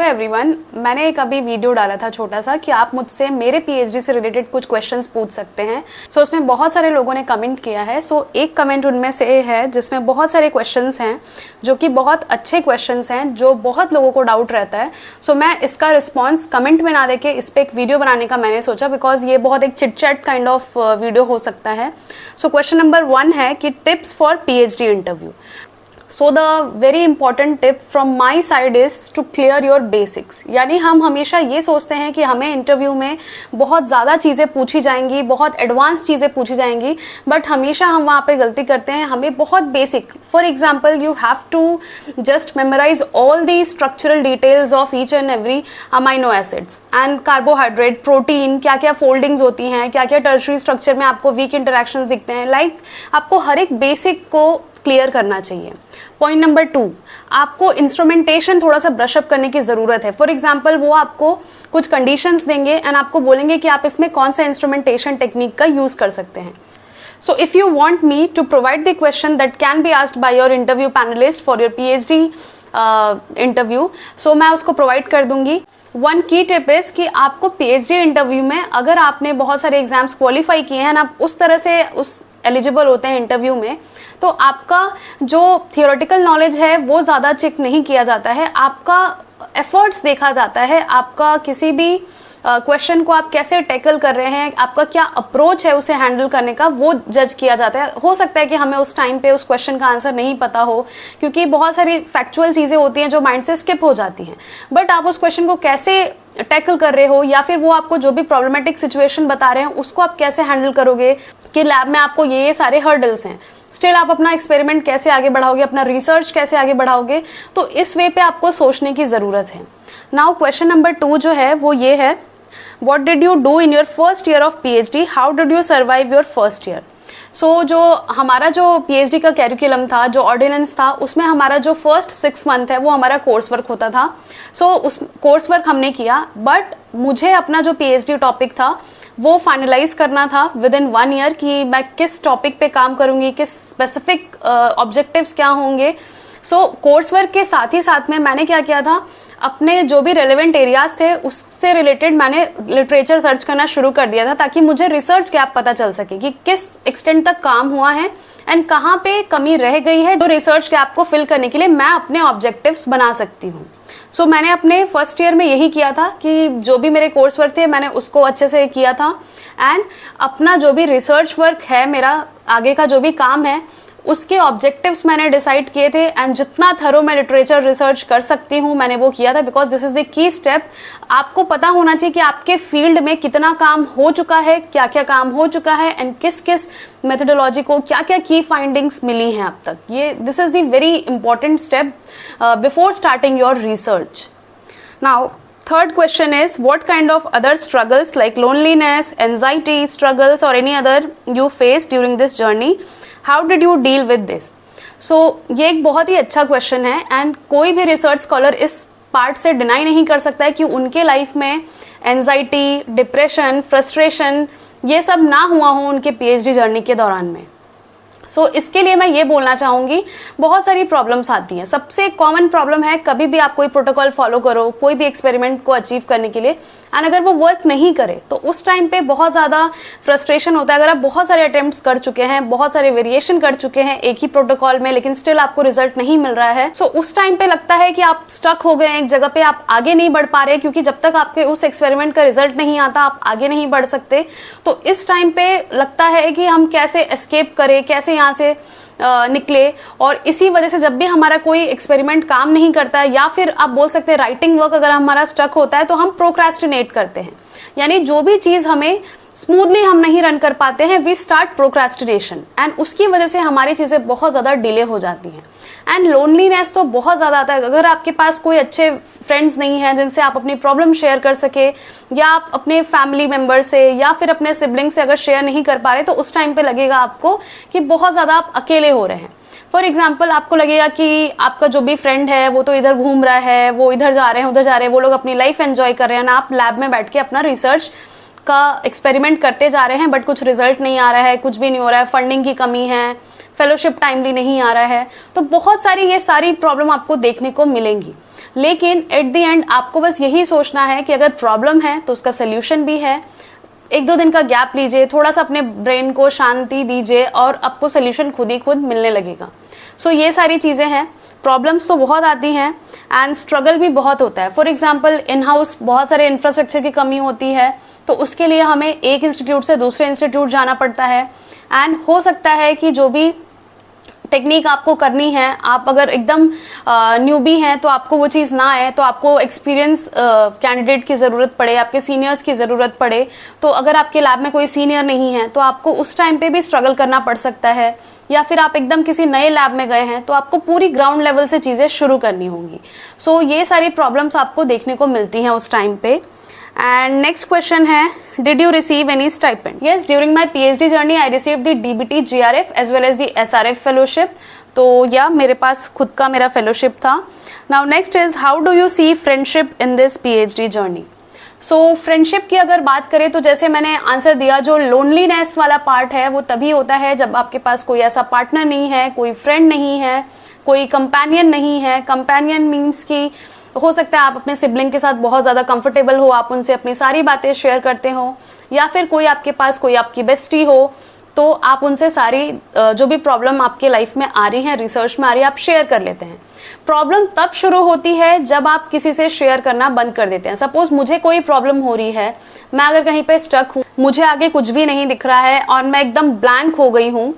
Hello everyone, मैंने एक अभी वीडियो डाला था छोटा सा कि आप मुझसे मेरे पीएचडी से रिलेटेड कुछ क्वेश्चंस पूछ सकते हैं। सो उसमें बहुत सारे लोगों ने कमेंट किया है। सो एक कमेंट उनमें से है जिसमें बहुत सारे क्वेश्चंस हैं जो कि बहुत अच्छे क्वेश्चंस हैं जो बहुत लोगों को डाउट रहता है। सो मैं इसका रिस्पॉन्स कमेंट में ना देके इस पर एक वीडियो बनाने का मैंने सोचा, बिकॉज ये बहुत एक chit chat kind of video हो सकता है। सो क्वेश्चन नंबर 1 है कि tips for PhD interview. So the very important tip from my side is to clear your basics। यानी हम हमेशा ये सोचते हैं कि हमें इंटरव्यू में बहुत ज़्यादा चीज़ें पूछी जाएंगी, बहुत एडवांस चीज़ें पूछी जाएंगी, बट हमेशा हम वहाँ पे गलती करते हैं। हमें बहुत basic, for example you have to just memorize all the structural details of each and every amino acids and carbohydrate, protein, क्या क्या फोल्डिंग्स होती हैं, क्या क्या टर्शरी स्ट्रक्चर में आपको वीक इंटरेक्शंस दिखते हैं। लाइक आपको हर एक बेसिक को क्लियर करना चाहिए। पॉइंट नंबर 2, आपको इंस्ट्रूमेंटेशन थोड़ा सा ब्रशअप करने की ज़रूरत है। फॉर एग्जांपल वो आपको कुछ कंडीशंस देंगे एंड आपको बोलेंगे कि आप इसमें कौन सा इंस्ट्रूमेंटेशन टेक्निक का यूज़ कर सकते हैं। So if you want me to provide the question that can be asked by your interview panelist for your PhD interview, so मैं उसको प्रोवाइड कर दूंगी। वन की टिप इज़ कि आपको पीएचडी इंटरव्यू में अगर आपने बहुत सारे एग्जाम्स क्वालिफाई किए हैं ना, आप उस तरह से उस एलिजिबल होते हैं इंटरव्यू में, तो आपका जो थियोरेटिकल नॉलेज है वो ज़्यादा चेक नहीं किया जाता है, आपका एफर्ट्स देखा जाता है, आपका किसी भी क्वेश्चन को आप कैसे टैकल कर रहे हैं, आपका क्या अप्रोच है उसे हैंडल करने का, वो जज किया जाता है। हो सकता है कि हमें उस टाइम पे उस क्वेश्चन का आंसर नहीं पता हो, क्योंकि बहुत सारी फैक्चुअल चीज़ें होती हैं जो माइंड से स्किप हो जाती हैं, बट आप उस क्वेश्चन को कैसे टैकल कर रहे हो या फिर वो आपको जो भी प्रॉब्लमेटिक सिचुएशन बता रहे हैं उसको आप कैसे हैंडल करोगे कि लैब में आपको ये सारे हर्डल्स हैं, स्टिल आप अपना एक्सपेरिमेंट कैसे आगे बढ़ाओगे, अपना रिसर्च कैसे आगे बढ़ाओगे। तो इस वे पे आपको सोचने की ज़रूरत है। नाउ क्वेश्चन नंबर 2 जो है वो ये है, What did you do in your first year of PhD? How did you survive your first year? सो जो हमारा जो पीएचडी का कैरिकुलम था, जो ऑर्डिनेंस था, उसमें हमारा जो फर्स्ट 6 मंथ है वो हमारा कोर्स वर्क होता था। सो उस कोर्स वर्क हमने किया, बट मुझे अपना जो पीएचडी टॉपिक था वो फाइनलाइज करना था विद इन 1 ईयर कि मैं किस टॉपिक पे काम करूँगी, किस स्पेसिफिक ऑब्जेक्टिव्स क्या होंगे। सो कोर्स वर्क के साथ ही साथ में मैंने क्या किया था, अपने जो भी रेलेवेंट एरियाज थे उससे रिलेटेड मैंने लिटरेचर सर्च करना शुरू कर दिया था, ताकि मुझे रिसर्च गैप पता चल सके कि किस एक्सटेंट तक काम हुआ है एंड कहाँ पे कमी रह गई है, तो रिसर्च गैप को फिल करने के लिए मैं अपने ऑब्जेक्टिव्स बना सकती हूँ। सो मैंने अपने फर्स्ट ईयर में यही किया था कि जो भी मेरे कोर्स वर्क थे मैंने उसको अच्छे से किया था, एंड अपना जो भी रिसर्च वर्क है, मेरा आगे का जो भी काम है, उसके ऑब्जेक्टिव्स मैंने डिसाइड किए थे, एंड जितना थरो मैं लिटरेचर रिसर्च कर सकती हूँ मैंने वो किया था, because this is the key step. आपको पता होना चाहिए कि आपके फील्ड में कितना काम हो चुका है, क्या क्या काम हो चुका है, एंड किस किस मेथोडोलॉजी को क्या क्या की फाइंडिंग्स मिली हैं अब तक। ये this is the very important step before starting your research. Now third question is, what kind of other struggles like loneliness, anxiety, struggles or any other you faced during this journey? How did you deal with this? So ये एक बहुत ही अच्छा question है, and कोई भी research scholar इस part से deny नहीं कर सकता है कि उनके लाइफ में एंजाइटी, डिप्रेशन, फ्रस्ट्रेशन ये सब ना हुआ हो उनके पीएचडी जर्नी के दौरान में। सो इसके लिए मैं ये बोलना चाहूँगी, बहुत सारी प्रॉब्लम्स आती हैं। सबसे कॉमन प्रॉब्लम है, कभी भी आप कोई प्रोटोकॉल फॉलो करो कोई भी एक्सपेरिमेंट को अचीव करने के लिए, एंड अगर वो वर्क नहीं करे तो उस टाइम पे बहुत ज़्यादा फ्रस्ट्रेशन होता है। अगर आप बहुत सारे अटेम्प्ट्स कर चुके हैं, बहुत सारे वेरिएशन कर चुके हैं एक ही प्रोटोकॉल में, लेकिन स्टिल आपको रिजल्ट नहीं मिल रहा है, सो उस टाइम पे लगता है कि आप स्टक हो गए हैं एक जगह पे, आप आगे नहीं बढ़ पा रहे, क्योंकि जब तक आपके उस एक्सपेरिमेंट का रिजल्ट नहीं आता आप आगे नहीं बढ़ सकते। तो इस टाइम पे लगता है कि हम कैसे एस्केप करें, कैसे यहाँ से निकले, और इसी वजह से जब भी हमारा कोई एक्सपेरिमेंट काम नहीं करता है, या फिर आप बोल सकते हैं राइटिंग वर्क अगर हमारा स्टक होता है, तो हम प्रोक्रेस्टिनेट करते हैं। यानी जो भी चीज़ हमें स्मूथली हम नहीं रन कर पाते हैं, वी स्टार्ट प्रोक्रेस्टिनेशन, एंड उसकी वजह से हमारी चीज़ें बहुत ज़्यादा डिले हो जाती हैं। एंड लोनलीनेस तो बहुत ज़्यादा आता है। अगर आपके पास कोई अच्छे फ्रेंड्स नहीं हैं जिनसे आप अपनी प्रॉब्लम शेयर कर सके, या आप अपने फैमिली मेम्बर से या फिर अपने सिबलिंग से अगर शेयर नहीं कर पा रहे, तो उस टाइम पे लगेगा आपको कि बहुत ज़्यादा आप अकेले हो रहे हैं। फॉर एग्जाम्पल आपको लगेगा कि आपका जो भी फ्रेंड है वो तो इधर घूम रहा है, वो इधर जा रहे हैं, उधर जा रहे हैं, वो लोग अपनी लाइफ एंजॉय कर रहे हैं, ना आप लैब में बैठ के अपना रिसर्च का एक्सपेरिमेंट करते जा रहे हैं, बट कुछ रिजल्ट नहीं आ रहा है, कुछ भी नहीं हो रहा है, फंडिंग की कमी है, फेलोशिप टाइमली नहीं आ रहा है। तो बहुत सारी ये सारी प्रॉब्लम आपको देखने को मिलेंगी। लेकिन एट द एंड आपको बस यही सोचना है कि अगर प्रॉब्लम है तो उसका सोल्यूशन भी है। 1-2 दिन का गैप लीजिए, थोड़ा सा अपने ब्रेन को शांति दीजिए और आपको सोल्यूशन खुद ही खुद मिलने लगेगा। सो ये सारी चीज़ें हैं। प्रॉब्लम्स तो बहुत आती हैं एंड स्ट्रगल भी बहुत होता है। फॉर एग्जांपल इन हाउस बहुत सारे इंफ्रास्ट्रक्चर की कमी होती है, तो उसके लिए हमें एक इंस्टीट्यूट से दूसरे इंस्टीट्यूट जाना पड़ता है। एंड हो सकता है कि जो भी टेक्निक आपको करनी है, आप अगर एकदम न्यूबी हैं तो आपको वो चीज़ ना आए, तो आपको एक्सपीरियंस कैंडिडेट की ज़रूरत पड़े, आपके सीनियर्स की ज़रूरत पड़े। तो अगर आपके लैब में कोई सीनियर नहीं है तो आपको उस टाइम पे भी स्ट्रगल करना पड़ सकता है। या फिर आप एकदम किसी नए लैब में गए हैं तो आपको पूरी ग्राउंड लेवल से चीज़ें शुरू करनी होंगी। सो ये सारी प्रॉब्लम्स आपको देखने को मिलती हैं उस टाइम पे। And next question है, did you receive any stipend? Yes, during my PhD journey I received the DBT GRF as well as the SRF fellowship. तो या मेरे पास खुद का मेरा फेलोशिप था। Now next is how do you see friendship in this PhD journey? So friendship की अगर बात करें तो जैसे मैंने आंसर दिया, जो लोनलीनेस वाला पार्ट है वो तभी होता है जब आपके पास कोई ऐसा पार्टनर नहीं है, कोई फ्रेंड नहीं है, कोई कंपेनियन नहीं है। कंपेनियन मीन्स कि हो सकता है आप अपने सिबलिंग के साथ बहुत ज़्यादा कंफर्टेबल हो, आप उनसे अपनी सारी बातें शेयर करते हो, या फिर कोई आपके पास कोई आपकी बेस्टी हो तो आप उनसे सारी जो भी प्रॉब्लम आपके लाइफ में आ रही है, रिसर्च में आ रही है, आप शेयर कर लेते हैं। प्रॉब्लम तब शुरू होती है जब आप किसी से शेयर करना बंद कर देते हैं। सपोज मुझे कोई प्रॉब्लम हो रही है, मैं अगर कहीं पे स्टक हूँ, मुझे आगे कुछ भी नहीं दिख रहा है और मैं एकदम ब्लैंक हो गई हूँ,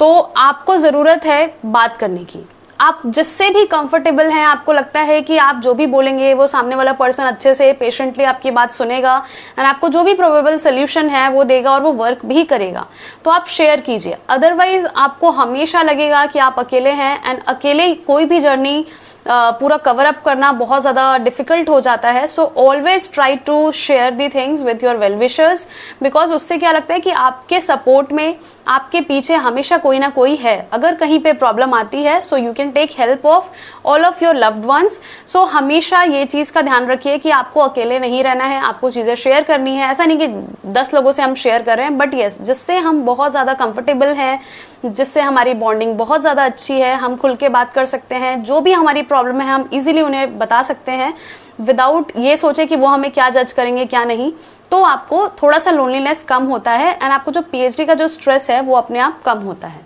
तो आपको ज़रूरत है बात करने की। आप जिससे भी कंफर्टेबल हैं, आपको लगता है कि आप जो भी बोलेंगे वो सामने वाला पर्सन अच्छे से पेशेंटली आपकी बात सुनेगा एंड आपको जो भी प्रोबेबल सोल्यूशन है वो देगा और वो वर्क भी करेगा, तो आप शेयर कीजिए। अदरवाइज आपको हमेशा लगेगा कि आप अकेले हैं एंड अकेले कोई भी जर्नी पूरा कवर अप करना बहुत ज़्यादा डिफिकल्ट हो जाता है। So always try to share the things with your well wishers, because उससे क्या लगता है कि आपके सपोर्ट में आपके पीछे हमेशा कोई ना कोई है। अगर कहीं पे प्रॉब्लम आती है so you can take help of all of your loved ones. So हमेशा ये चीज़ का ध्यान रखिए कि आपको अकेले नहीं रहना है, आपको चीज़ें शेयर करनी है। ऐसा नहीं कि 10 लोगों से हम शेयर कर रहे हैं, बट येस जिससे हम बहुत ज़्यादा कंफर्टेबल हैं, जिससे हमारी बॉन्डिंग बहुत ज़्यादा अच्छी है, हम खुल के बात कर सकते हैं, जो भी हमारी प्रॉब्लम है हम इजीली उन्हें बता सकते हैं विदाउट ये सोचे कि वो हमें क्या जज करेंगे क्या नहीं। तो आपको थोड़ा सा लोनलीनेस कम होता है एंड आपको जो पीएचडी का जो स्ट्रेस है वो अपने आप कम होता है।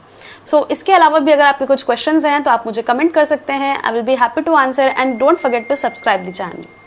सो इसके अलावा भी अगर आपके कुछ क्वेश्चंस हैं तो आप मुझे कमेंट कर सकते हैं। I will be happy to answer and don't forget to subscribe the channel.